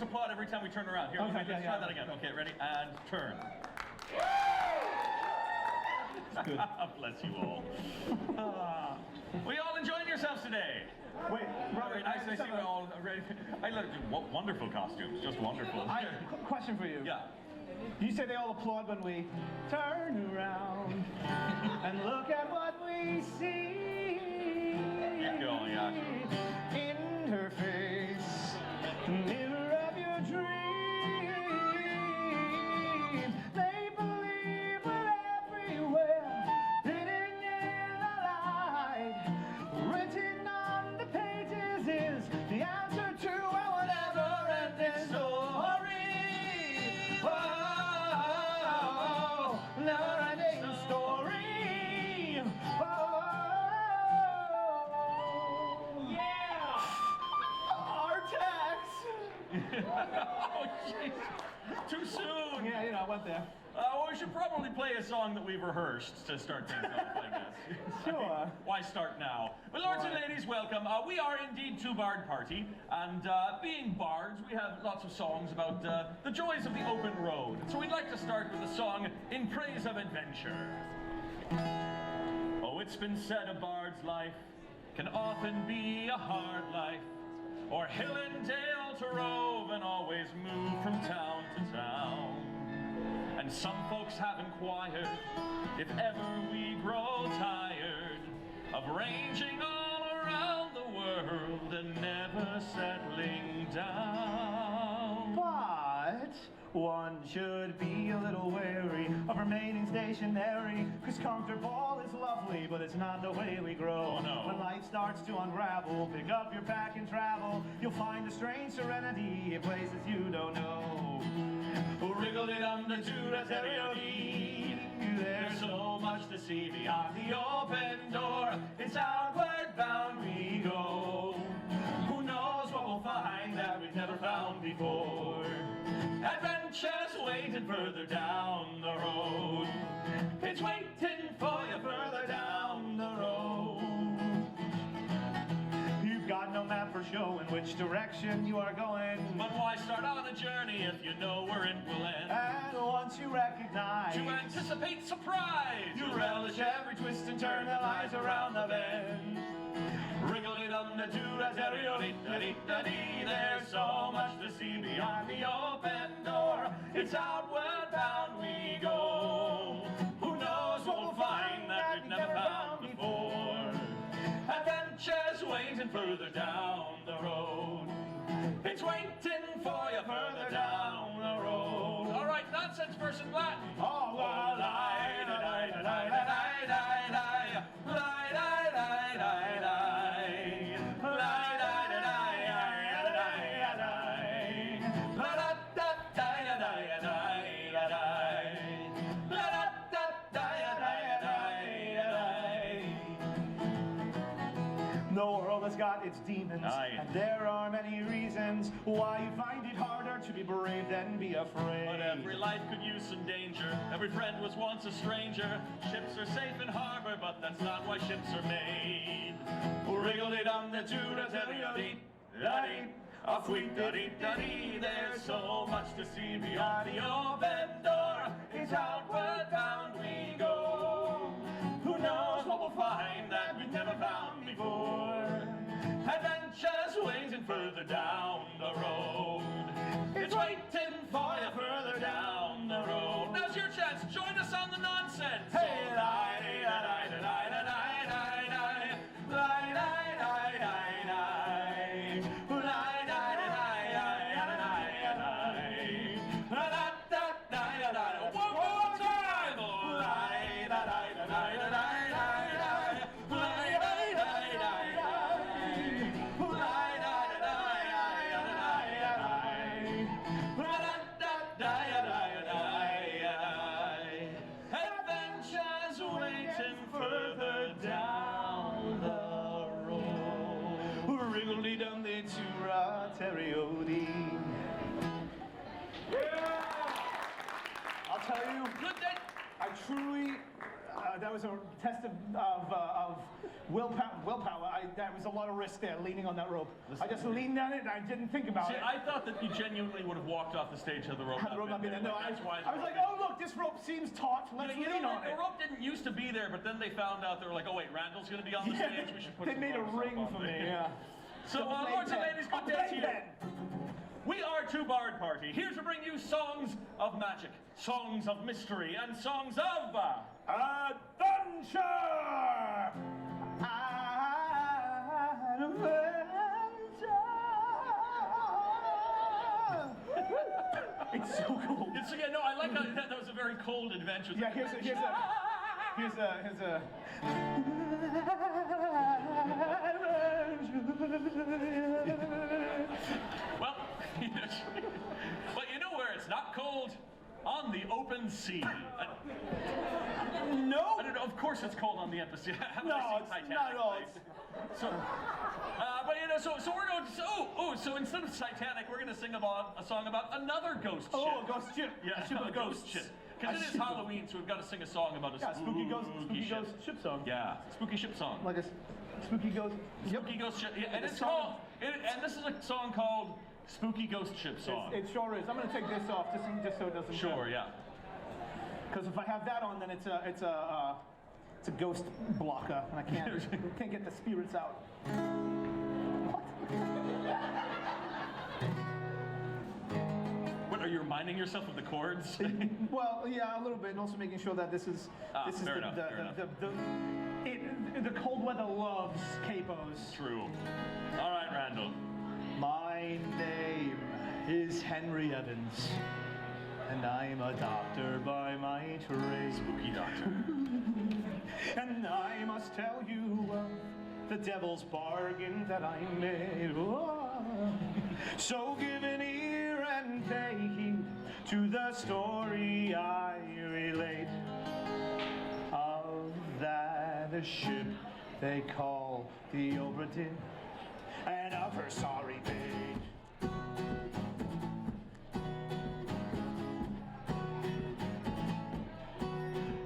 applaud every time we turn around. Here, Okay, let's try that again. Okay, ready? And turn. Good. Bless you all. We all enjoying yourselves today? Wait, Very nice. I see we're all ready. I look wonderful costumes, just wonderful. Question for you. Yeah. You say they all applaud when we turn around and look at what we see. Keep going, yeah. In her face, the mirror of your dreams. They believe we're everywhere, hidden in the light. Written on the pages is the answer to our never-ending story. Oh, never-ending story. Oh, yeah. Our text. Oh, jeez. Too soon. Yeah, you know, I went there. Well, we should probably play a song that we've rehearsed to start things off, I guess. Sure. Why start now? Well, lords and ladies, welcome. We are indeed Two Bard Party, and being bards, we have lots of songs about the joys of the open road. And so we'd like to start with a song in praise of adventure. Oh, it's been said a bard's life can often be a hard life, or hill and dale to rove and always move from town to town. And some folks have inquired if ever we grow tired of ranging all around the world and never settling down. But one should be a little wary of remaining stationary, 'cause comfortable is lovely, but it's not the way we grow. Oh, no. When life starts to unravel, pick up your pack and travel. You'll find a strange serenity in places you don't know. There's so much to see beyond the open door. It's outward bound we go. Who knows what we'll find that we've never found before. Adventures waiting further down the road. It's waiting for you further down the road. You've got no map for showing which direction you are going. But why start on a journey if you know where it will end? And once you recognize, To anticipate surprise, you relish every twist and turn that lies around the bend. Wriggle-it-dum-da-doo-da-dee-da-dee-da-dee. There's so much to see beyond the open door. It's outward bound we go. Who knows what we'll find that we've never found before. Adventures waiting further down the road. It's waiting for you further down the road. All right, nonsense verse in Latin. Oh, la la la la la la la The world has got its demons, Aye. and there are many reasons why you find it harder to be brave than be afraid. But every life could use some danger. Every friend was once a stranger. Ships are safe in harbor, but that's not why ships are made. Wriggle-it-dum-da-doo-da-dee-da-dee. A-fweet-da-dee-da-dee. There's so much to see beyond the open door. It's outward bound we go. Who knows what we'll find that we've never found before. Adventures waiting further down the road. It's waiting for you further down the road. Now's your chance. Join us on the nonsense. Hey, one more time. Adventures waiting further down the road. Wriggle-dee-dum-dee-tura-terry-o-dee. I'll tell you, Good day. I truly, that was a test of willpower. That was a lot of risk there, leaning on that rope. I just leaned on it and I didn't think about it. I thought that you genuinely would have walked off the stage had the rope not been there. No, I was like, oh look, this rope seems taut. Let's lean on it. The rope didn't used to be there, but then they found out, they were like, oh wait, Randall's going to be on the stage. We should put. They made a ring for me. Yeah. So, lords and ladies, good day to you. We are Two Bard Party, here to bring you songs of magic, songs of mystery, and songs of adventure! It's so cool. No, I like how that was a very cold adventure. Yeah, here's a well, but you know where it's not cold? On the open sea. No. I don't know. Of course, it's cold on the open sea. No, it's not at all. So, but so we're going. So instead of Titanic, we're going to sing about a song about another ghost ship. Oh, a ghost ship. Yeah, a ship of ghost ship. Because it is Halloween, so we've got to sing a song about a spooky ghost ship song. Yeah, spooky ship song. Like a spooky ghost. Spooky ghost ship. Yeah, and it's called. And this is a song called Spooky Ghost Ship Song. It sure is. I'm going to take this off just so it doesn't. Sure. Yeah. Because if I have that on, then it's a ghost blocker, and I can't get the spirits out. What, are you reminding yourself of the chords? Well, yeah, a little bit, and also making sure that this is fair enough. The cold weather loves capos. True. All right, Randall. My name is Henry Evans, and I'm a doctor by my trade. Spooky doctor. And I must tell you the devil's bargain that I made. Oh. So give an ear and pay heed to the story I relate of that ship they call the Obra Dinn, and of her sorry fate.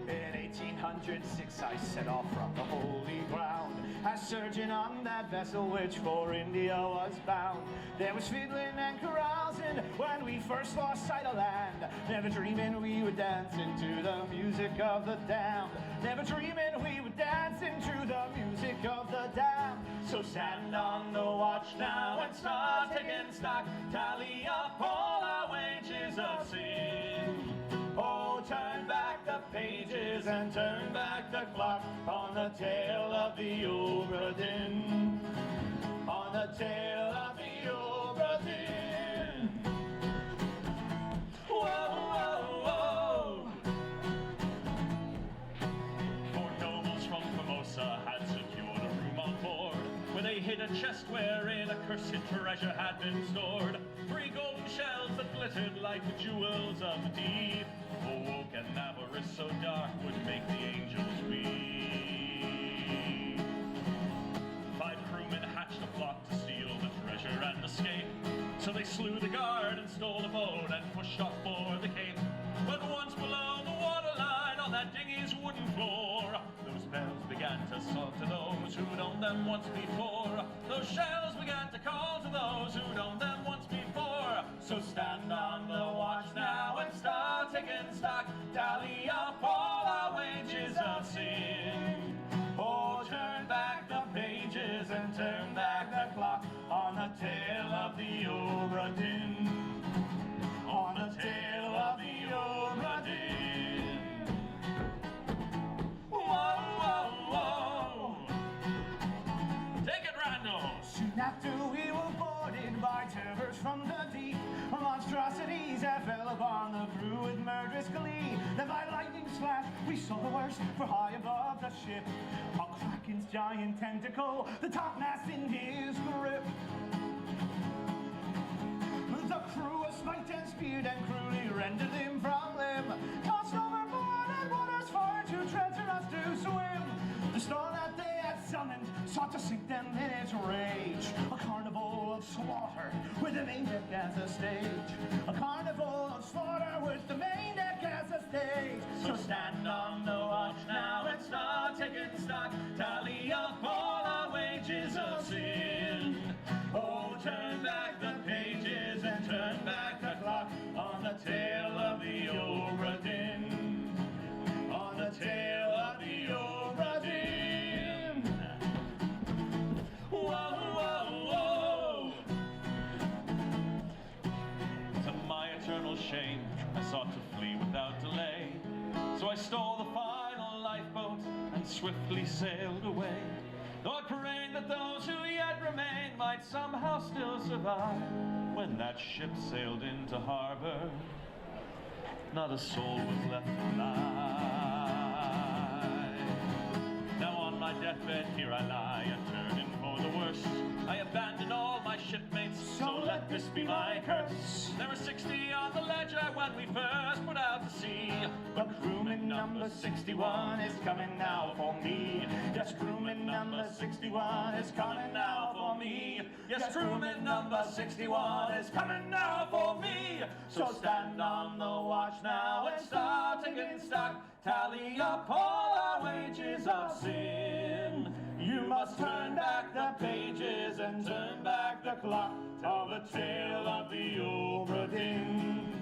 In 1806 I set off from the holy ground, as surgeon on that vessel which for India was bound. There was fiddling and carousing when we first lost sight of land, never dreaming we would dance into the music of the damned. Never dreaming we would dance into the music of the damned. So stand on the watch now and start taking stock, tally up all our wages of sin. Oh, turn back the pages and turn back the clock on the tale of the Obra Dinn. On the tale of the Obra Dinn. Whoa, whoa, whoa. Four nobles from Formosa had secured a room on board, where they hid a chest wherein a cursed treasure had been stored. 3 golden shells that glittered like the jewels of the deep. Awoke an avarice so dark would make the angels weep. 5 crewmen hatched a plot to steal the treasure and escape. So they slew the guard and stole the boat and pushed off for the Cape. But once below the waterline on that dinghy's wooden floor, those bells began to song to those who'd owned them once before. Those shells began to call to those who'd owned them once before. So stand on the watch now and start taking stock, tally up all our wages of sin. Oh, turn back the pages and turn back the clock on the tale of the Obra Dinn. On the tale of the Obra Dinn. Whoa, whoa, whoa. Take it, Randall. Soon after we were boarded by terrors from the deep, monstrosities that fell upon the crew with murderous glee. Then by lightning flash we saw the worst, for high above the ship a kraken's giant tentacle, the topmast in his grip. The crew was smite and speared and cruelly rendered limb from limb, tossed overboard and waters far too treacherous to swim. The storm that they had summoned sought to sink them in its rage. A carnival of slaughter with the main deck as a stage. A carnival of slaughter with the main deck as a stage. So stand on the watch now and stock, tally up all our wages of sin. Oh, turn back the pages and turn back the clock on the tale of the Obra Dinn. On the tale of the Obra Dinn. Whoa, whoa, whoa. To my eternal shame, I sought to flee without delay. So I stole the final lifeboat and swiftly sailed away. Lord, praying that those who yet remained might somehow still survive. When that ship sailed into harbor, not a soul was left alive. Now on my deathbed here I lie, yearning for the worst. I abandoned all my shipmates, so let this be my curse. There were 60 on the ledger when we first put out to sea. But crewman number 61 is coming now for me. Yes, crewman number 61 is coming now for me. Yes, crewman number 61 is coming now for me. So stand on the watch now and start taking stock. Tally up all our wages of sin. You must turn back the pages and turn back the clock of the tale of the Obra Dinn.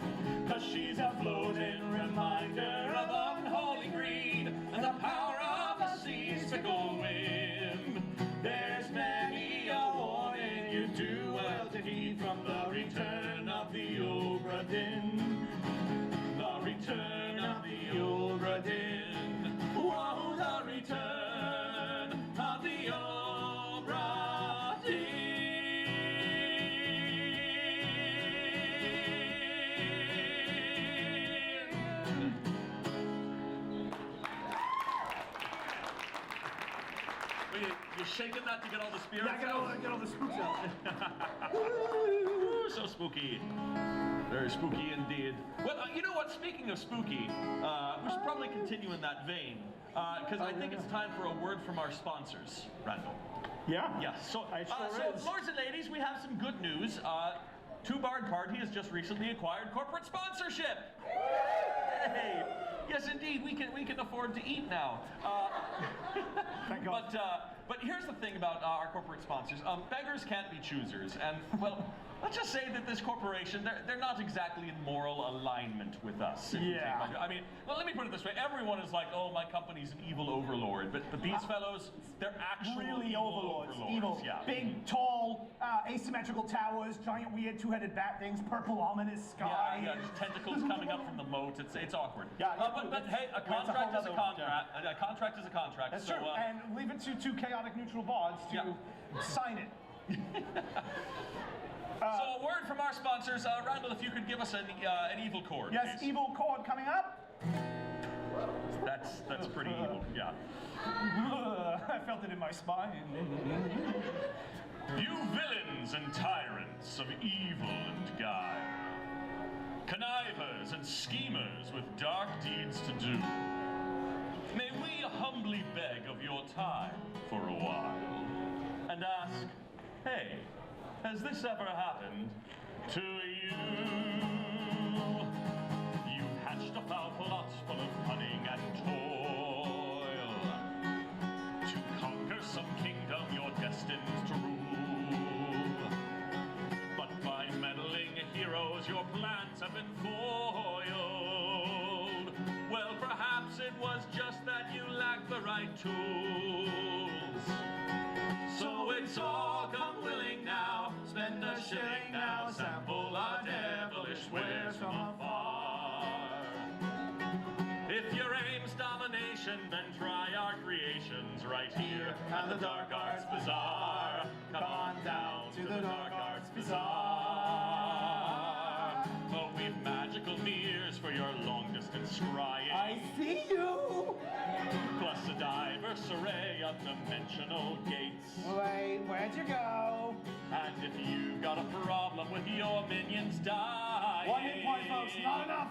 'Cause she's a floating reminder of unholy greed and the power of the sea's fickle whim. There's many a warning you do well to heed from the return of the Obra Dinn. The return of the Obra Dinn. Whoa, the return of the Obra Dinn. You're shaking that to get all the spirits Yeah, get all the spooks out. Ooh, so spooky. Very spooky indeed. Well, you know what? Speaking of spooky, we should probably continue in that vein. Because I think it's time for a word from our sponsors, Randall. Yeah? Yeah, so, It sure is. lords and ladies, we have some good news. Two Bard Party has just recently acquired corporate sponsorship. Hey, yes, indeed, we can afford to eat now. Thank God. But here's the thing about our corporate sponsors. Beggars can't be choosers, and well, let's just say that this corporation, they're not exactly in moral alignment with us. If you take Yeah. I mean, well, let me put it this way. Everyone is like, oh, my company's an evil overlord, but these fellows, they're actual Really evil overlords. overlords. Evil. Yeah. Big, tall, asymmetrical towers, giant, weird, two-headed bat things, purple, ominous sky. Yeah, tentacles coming up from the moat. It's awkward. Yeah, but hey, a that's a contract whole is a other- contract. A contract is a contract. That's so, true. And leave it to two chaotic neutral bards to Yeah. sign it. so a word from our sponsors, Randall, if you could give us an evil chord. Yes, please. evil chord coming up. That's pretty evil. Yeah. I felt it in my spine. You villains and tyrants of evil and guile, connivers and schemers with dark deeds to do, may we humbly beg of your time for a while and ask, hey, has this ever happened to you? You hatched a foul plot full of cunning and toil to conquer some kingdom you're destined to rule. But by meddling heroes, your plans have been foiled. Well, perhaps it was just that you lacked the right tools. So it's all come willing now. Spend a shilling now. Sample our devilish wares from afar. If your aim's domination, then try our creations right here at the Dark Arts Bazaar. Come on down to the Dark Arts Bazaar. Oh, we've magical mirrors for your long distance scrying. I see you. Plus a diverse array of dimensional gates. Wait, where'd you go? And if you've got a problem with your minions dying, One hit point, folks, not enough.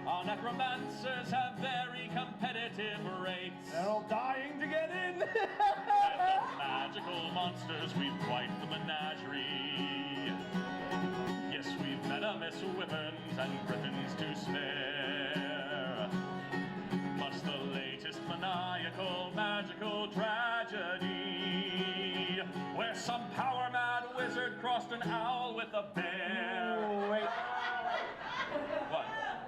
our necromancers have very competitive rates. They're all dying to get in. And the magical monsters, we've quite the menagerie. Yes, we've venomous weapons and griffins to spare. Plus the latest maniacal magical dragon. crossed an owl with a bear. Oh, wait.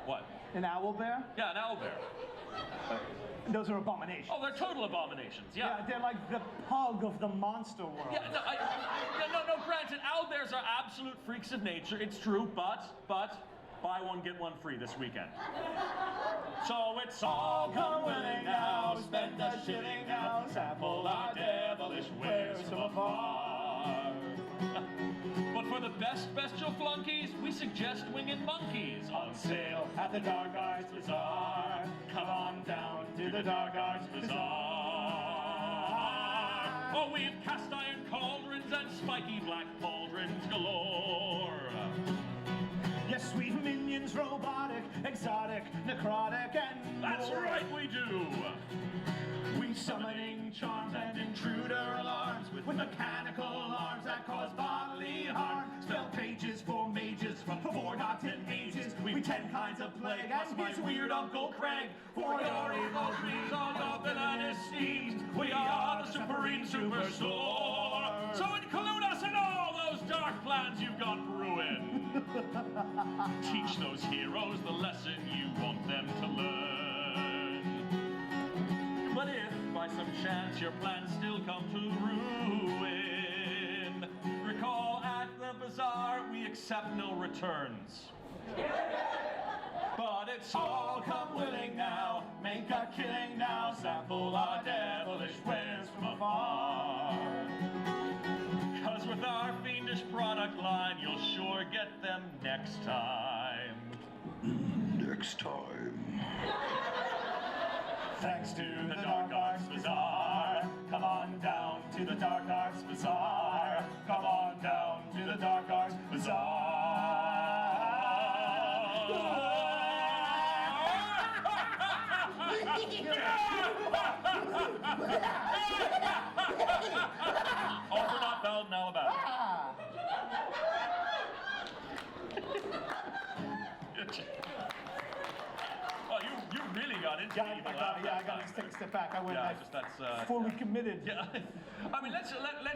What? An owl bear? Yeah, an owl bear. Those are abominations. Oh, they're total abominations. Yeah, they're like the pug of the monster world. Yeah, no, granted, owlbears are absolute freaks of nature, it's true, but, buy one, get one free this weekend. So it's all come willing now, spend a shilling now, sample our devilish wares from afar. But for the best bestial flunkies, we suggest winged monkeys on sale at the Dark Arts Bazaar. Come on down to the Dark Arts Bazaar. Oh, we've cast iron cauldrons and spiky black pauldrons galore. Yes, we've minions, robotic, exotic, necrotic, and That's more. right, we do. We've summoning charms and intruder alarms with mechanical arms that cause bodily harm. Spell pages for mages from forgotten ages. We've 10 kinds of plague and his weird Uncle Craig. For your evil dreams, all your villainous schemes, we are the Supreme Superstore. So include us in all those dark plans you've got brewing. Teach those heroes the lesson you want them to learn. But if, by some chance, your plans still come to ruin, recall at the bazaar we accept no returns. But it's all come willing now, make a killing now, sample our devilish wares from afar. 'Cause with our fiendish product line, you'll sure get them next time. Next time. Thanks to the Dark Arts Bazaar. Come on down to the Dark Arts Bazaar. Come on down to the Dark Arts All for not found in Alabama. Oh, you really got into it. I got to take a step back. I went that's fully committed. Yeah, I mean, let's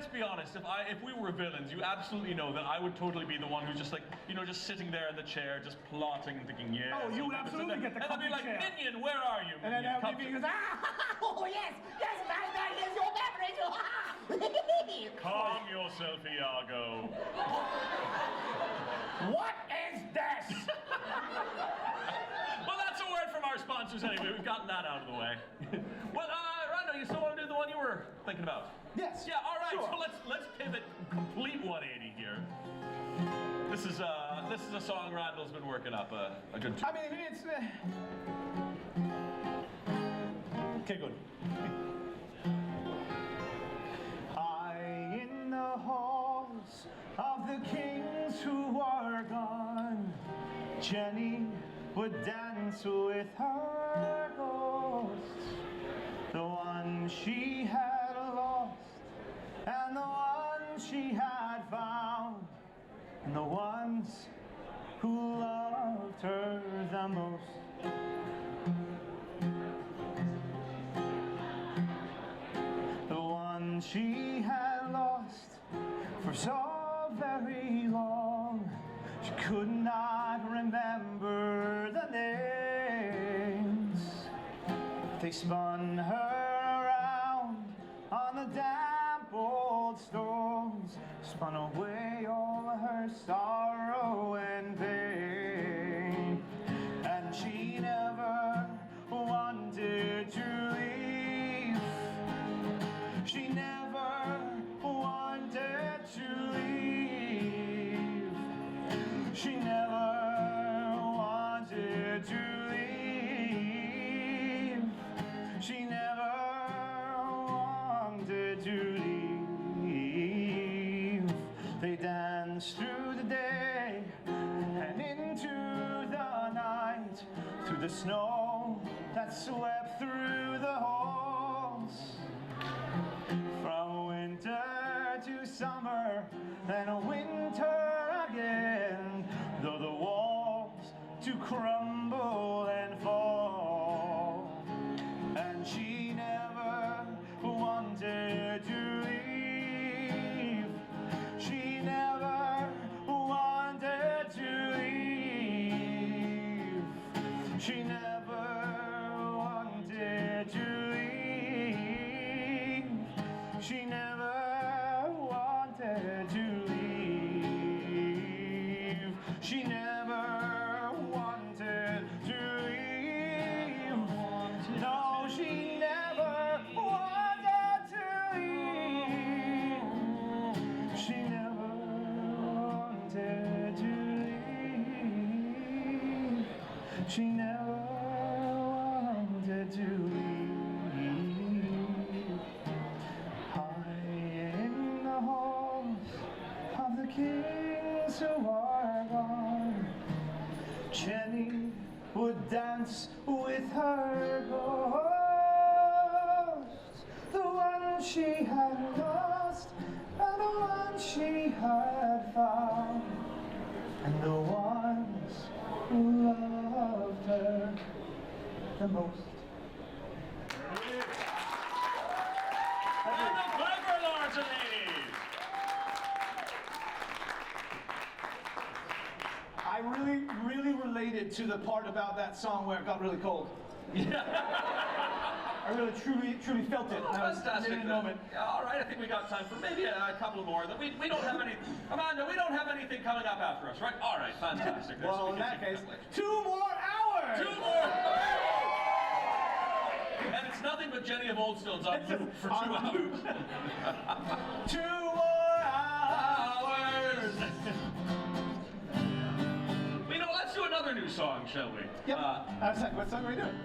be honest. If we were villains, you absolutely know that I would totally be the one who's just like, just sitting there in the chair, just plotting and thinking, yeah. Oh, you would absolutely get the and I'd be like, chair. Minion, where are you? And then maybe he goes, Oh, yes, yes, your beverage. Calm yourself, Iago. what is this? Well, that's a word from our sponsors anyway. We've gotten that out of the way. Well, Randall, you still want to do the one you were thinking about? Yes. Yeah. All right. Sure. So let's pivot complete 180 here. This is a song Randall's been working up a good. I mean, it's. Okay, good. High in the halls of the kings who are gone, Jenny would dance with her ghosts, the one she had lost, and the one she had found, and the ones who loved her the most. The one she had lost for so very long, she could not remember the names. They spun her around on the damp old stones, spun away all her sorrow and pain, and she never wanted to leave. She never wanted to leave. She never wanted to leave. She never wanted to leave. They danced through the day and into the night, through the snow that swept through the halls. From winter to summer, then winter again, though the walls to crumble and fall. And she never wanted to leave. She never She never wanted to leave. High in the halls of the kings who are gone, Jenny would dance with her ghost, the one she had lost and the one she had found, and the ones who loved her the most. And the clever lords and ladies. I really related to the part about that song where it got really cold. I really truly felt it. I was Fantastic. in a moment. All right, I think we got time for maybe a couple more. We don't have any, Amanda, we don't have anything coming up after us, right? All right, fantastic. Well, in that case, 2 more hours! 2 more! And it's nothing but Jenny of Oldstones on loop for 2 hours. 2 more hours! You know, let's do another new song, shall we? Yep. What song are we doing?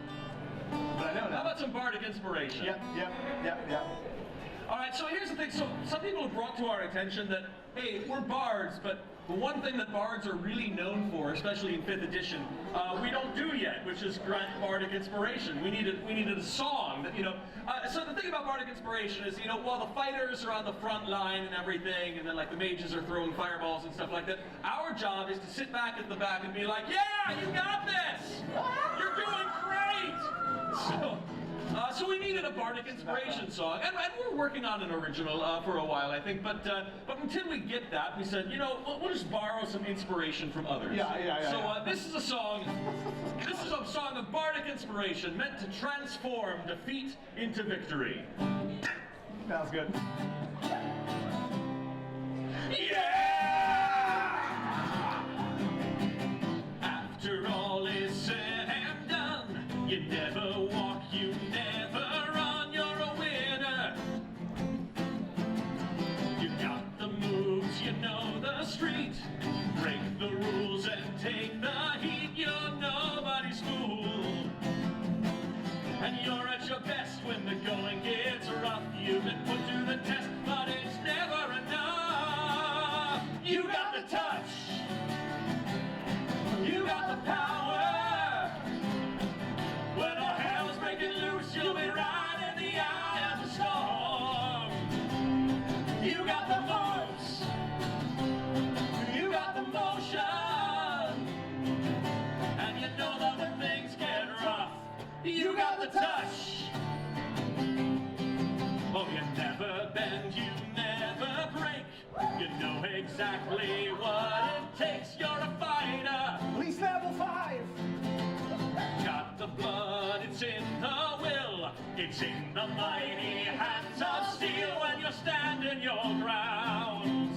But I know How now. about some bardic inspiration? Yep. All right, so here's the thing. So some people have brought to our attention that, hey, we're bards, but the one thing that bards are really known for, especially in 5th edition, we don't do yet, which is grant bardic inspiration. We needed a song that, you know. So the thing about bardic inspiration is, you know, while the fighters are on the front line and everything, and then like the mages are throwing fireballs and stuff like that, our job is to sit back at the back and be like, yeah, you got this! You're doing great! So we needed a bardic inspiration song, and we're working on an original for a while, I think. But until we get that, we said, you know, we'll just borrow some inspiration from others. So this is a song. This is a song of bardic inspiration meant to transform defeat into victory. Sounds good. Yeah! After all is said and done, you never walk, you never run, you're a winner. You got the moves, you know the street. Break the rules and take the heat, you're nobody's fool. And you're at your best when the going gets rough. You've been put to the test, but it's never enough. You got the touch. You got the power. When all hell's breaking loose, you'll be right in the eye of the storm. You got the moves. You got the motion. And you know that when things get rough, you got the touch. Oh, you never bend, you never break. You know exactly what it takes. You're a fighter. At least level 5. Got the blood, it's in the will. It's in the mighty hands of steel when you're standing your ground.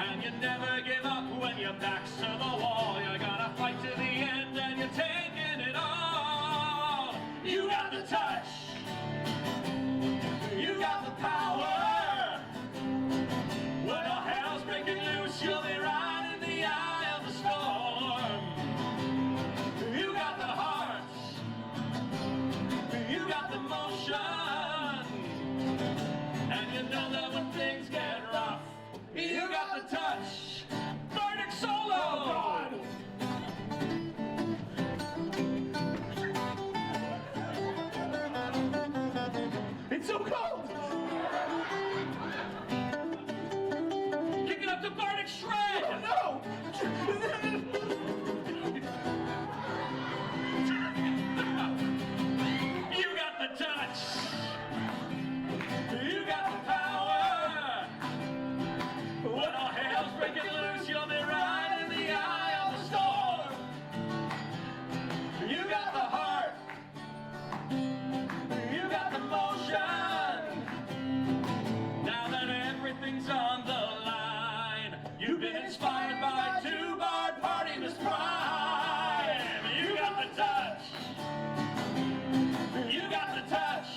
And you never give up when your back's to the wall. You're gonna fight to the end and you're taking it all. You got the touch. You got the power. When all hell's breaking loose, you'll be right in the eye of the storm. You got the heart. You got the motion. And you know that when things get rough, you got the touch. Bardic solo! Oh, God. It's so cold! Kick it up to Bardic shred! Oh, no! You got the touch. You got the power. When all hell's breaking loose, you'll be right in the eye of the storm. You got the heart. You got the motion. Now that everything's on the line, you've been inspired by 2 Bard Party Miss Prime. You got the touch. You got the touch.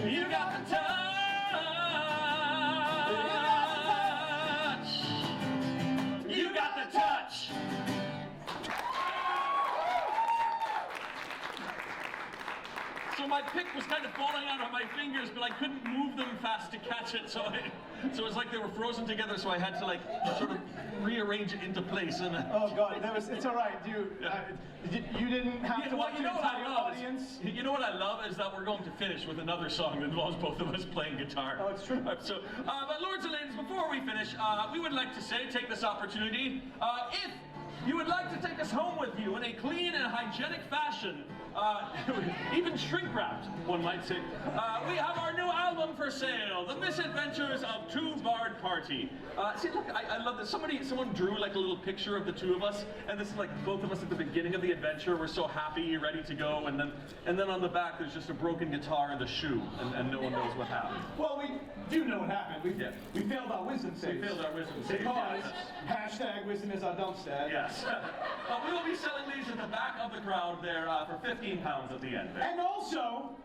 You got the touch. You got the touch. pick was kind of falling out of my fingers, but I couldn't move them fast to catch it, so it was like they were frozen together, so I had to like sort of rearrange it into place. And oh God, it's all right. You didn't have to watch you know the what I entire love audience. you know what I love is that we're going to finish with another song that involves both of us playing guitar. Oh, it's true. But lords and ladies, before we finish, we would like to take this opportunity, if you would like to take us home with you in a clean and hygienic fashion, even shrink-wrapped, one might say. We have our new album for sale, The Misadventures of Two Bard Party. See, look, I love this. Someone drew like a little picture of the two of us, and this is like both of us at the beginning of the adventure. We're so happy, ready to go, and then on the back there's just a broken guitar and a shoe, and no one knows what happened. Well, we do know what happened. We failed our wisdom saves. We failed our wisdom saves. Because hashtag wisdom is our dumpster. Yes. We will be selling these at the back of the crowd there for £15 at the end. And also,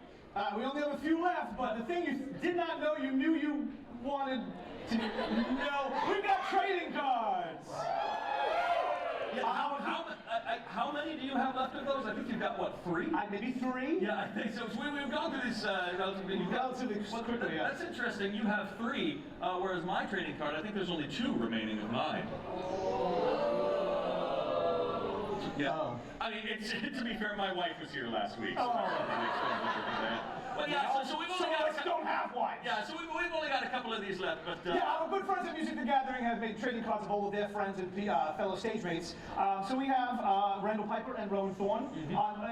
we only have a few left, but the thing you did not know you knew you wanted to know, we've got trading cards! Yeah, how many do you have left of those? I think you've got, what, 3? Maybe 3? Yeah, I think so. We've gone through this relatively quickly, yeah. That's interesting. You have 3, whereas my trading card, I think there's only 2 remaining of mine. Yeah. Oh. I mean, to be fair, my wife was here last week. So but yeah, so we've only got let's don't have one. Yeah, so we've only got a couple of these left, but yeah, our good friends at Music the Gathering have made trading cards of all of their friends and fellow stage mates. So we have Randall Piper and Rowan Thorne.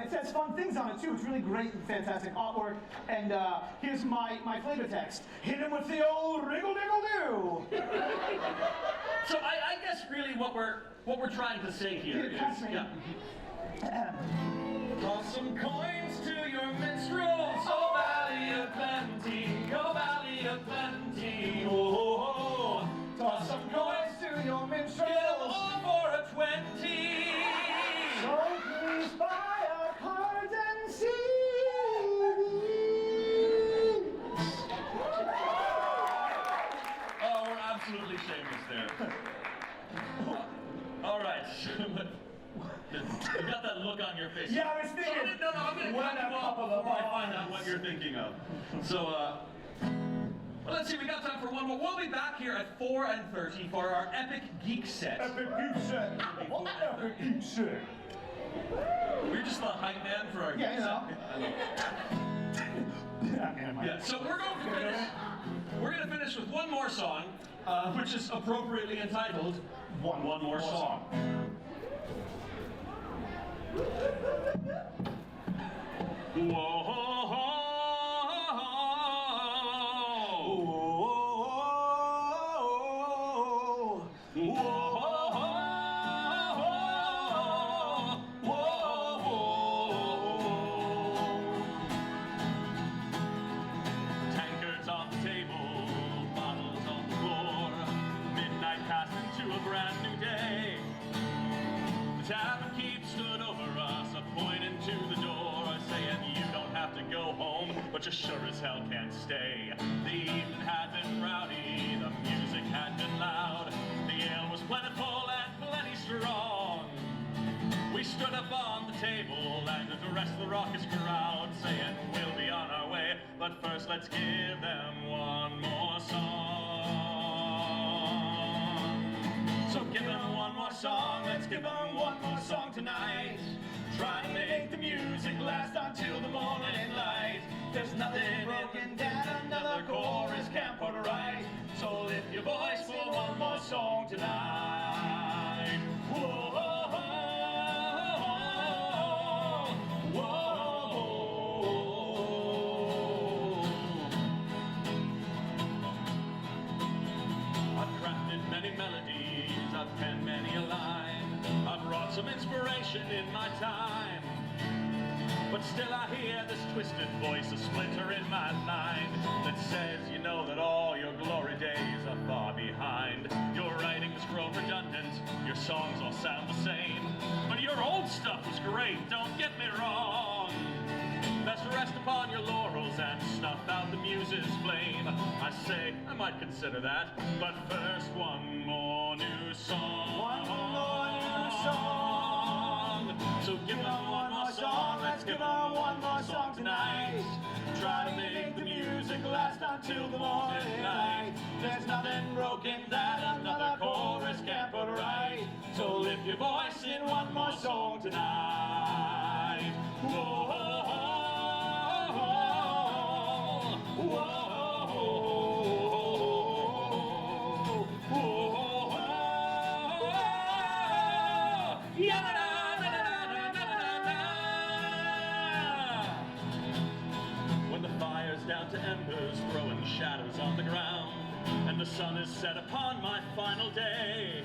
It says fun things on it too. It's really great and fantastic artwork. And here's my flavor text. Hit him with the old wriggle-diggle-doo. So I guess really what we're trying to say here is, toss some coins to your minstrels, oh valley of plenty, oh valley of plenty, oh, toss some coins to your minstrels, get them all for a 20. So please buy our cards and CDs. Oh, we're absolutely shameless there. All right. You got that look on your face. Yeah, I was thinking. No, I'm going to cut you off before I find out what you're thinking of. So, well, let's see, we got time for one more. We'll be back here at 4:30 for our Epic Geek Set. Epic Geek Set. Epic Geek Set. We're just the hype man for our Yeah, Geek Set. Yeah, so we're going to finish with one more song, which is appropriately entitled One More Song. Tankards on the table, bottles on the floor, midnight passed into a brand new day. The tavern keep stood over us, pointing to the door, saying you don't have to go home, but you sure as hell can't stay. The evening had been rowdy, the music had been loud, the ale was plentiful and plenty strong. We stood up on the table and the rest of the raucous crowd, saying we'll be on our way, but first let's give them one more song. So give them one more song, let's give them one more song tonight. Try to make the music last until the morning light. There's nothing broken down, another chorus can't put right. So lift your voice for one more song tonight. Whoa, whoa, whoa, whoa. I've crafted many melodies, I've penned many a line. I've brought some inspiration in my time, but still I hear this twisted voice, a splinter in my mind, that says you know that all your glory days are far behind. Your writing's grown redundant, your songs all sound the same, but your old stuff was great, don't get me wrong. Best rest upon your laurels and snuff out the muse's flame. I say I might consider that, but first one more new song. One more new song. So give them one more song, let's give them one more song tonight. until the morning light. There's nothing broken that another chorus can't put right. So lift your voice in one more song tonight. Whoa, whoa, whoa, whoa, yeah. When the fire's down to embers, throwing shadows on the ground, and the sun is set upon my final day,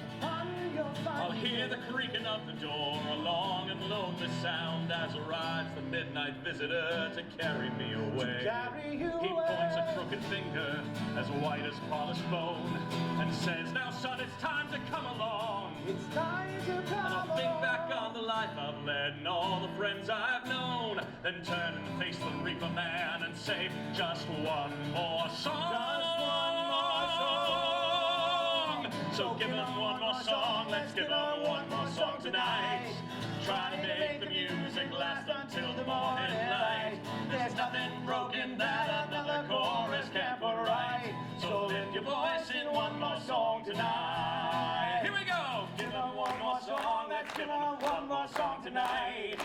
I'll hear the creaking of the door, a long and lonely sound, as arrives the midnight visitor to carry me away. He points a crooked finger, as white as polished bone, and says, "Now son, it's time to come along." It's time to come And I'll think back on the life I've led and all the friends I've known, then turn and face the reaper man and say, "Just one more song." Just one more song. So give them one more song, let's give them one more song tonight. Try to make the music last until the morning light. There's nothing broken that another chorus can't put right. So lift your voice in one more song tonight. Here we go. Give them one more song, let's give them one more song tonight.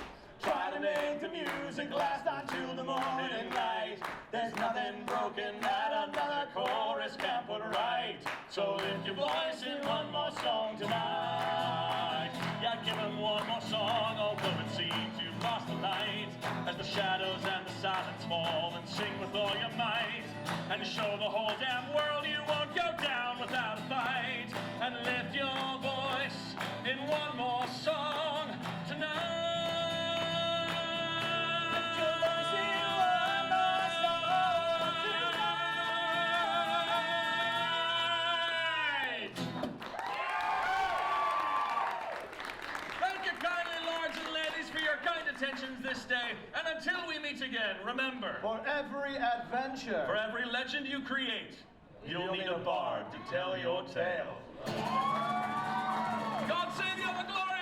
Try to make the music last until the morning light. There's nothing broken that another chorus can't put right. So lift your voice in one more song tonight. Yeah, give them one more song, although it seems you've lost the light. As the shadows and the silence fall, and sing with all your might, and show the whole damn world you won't go down without a fight. And lift your voice in one more song tonight. Attentions this day, and until we meet again, remember, For every adventure, for every legend you create, you'll need a bard to tell your tale. God save you, the glory